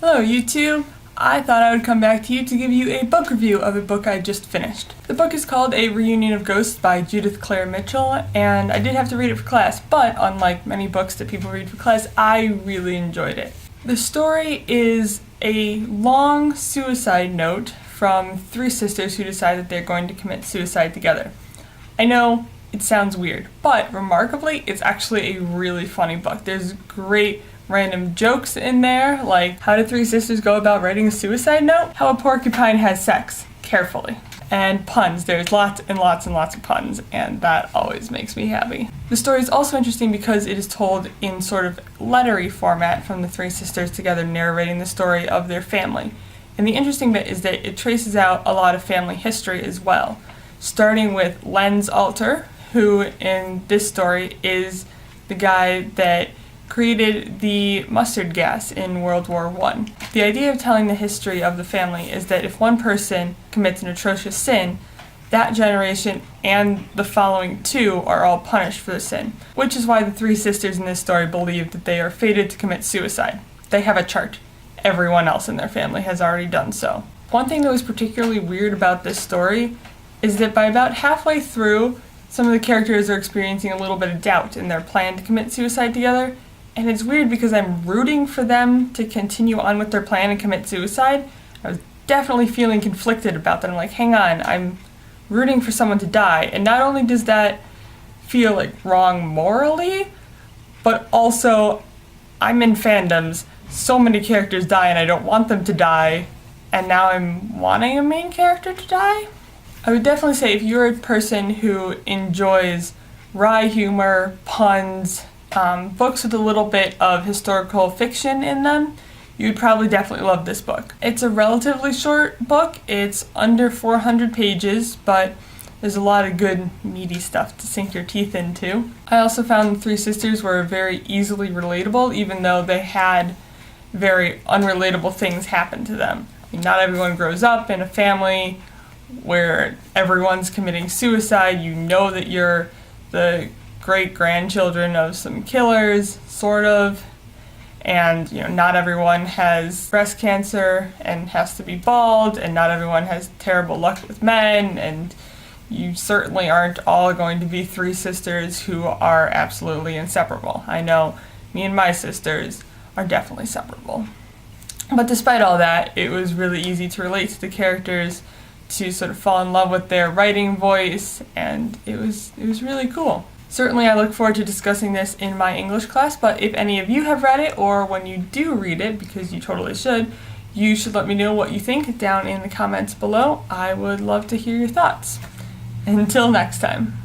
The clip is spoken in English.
Hello YouTube! I thought I would come back to you to give you a book review of a book I just finished. The book is called A Reunion of Ghosts by Judith Claire Mitchell, and I did have to read it for class, but unlike many books that people read for class, I really enjoyed it. The story is a long suicide note from three sisters who decide that they're going to commit suicide together. I know it sounds weird, but remarkably, it's actually a really funny book. There's great random jokes in there, like how do three sisters go about writing a suicide note? How a porcupine has sex, carefully. And puns, there's lots and lots and lots of puns, and that always makes me happy. The story is also interesting because it is told in sort of lettery format from the three sisters together narrating the story of their family. And the interesting bit is that it traces out a lot of family history as well, starting with Lenz Alter, who in this story is the guy that created the mustard gas in World War I. The idea of telling the history of the family is that if one person commits an atrocious sin, that generation and the following two are all punished for the sin, which is why the three sisters in this story believe that they are fated to commit suicide. They have a chart. Everyone else in their family has already done so. One thing that was particularly weird about this story is that by about halfway through, some of the characters are experiencing a little bit of doubt in their plan to commit suicide together. And it's weird because I'm rooting for them to continue on with their plan and commit suicide. I was definitely feeling conflicted about that. I'm like, hang on, I'm rooting for someone to die. And not only does that feel like wrong morally, but also I'm in fandoms. So many characters die and I don't want them to die. And now I'm wanting a main character to die? I would definitely say if you're a person who enjoys wry humor, puns, books with a little bit of historical fiction in them, you'd probably definitely love this book. It's a relatively short book. It's under 400 pages, but there's a lot of good meaty stuff to sink your teeth into. I also found the three sisters were very easily relatable, even though they had very unrelatable things happen to them. I mean, not everyone grows up in a family where everyone's committing suicide. You know that you're the great-grandchildren of some killers, sort of, and not everyone has breast cancer and has to be bald, and not everyone has terrible luck with men, and you certainly aren't all going to be three sisters who are absolutely inseparable. I know me and my sisters are definitely separable. But despite all that, it was really easy to relate to the characters, to sort of fall in love with their writing voice, and it was really cool. Certainly I look forward to discussing this in my English class, but if any of you have read it, or when you do read it, because you totally should, you should let me know what you think down in the comments below. I would love to hear your thoughts. Until next time.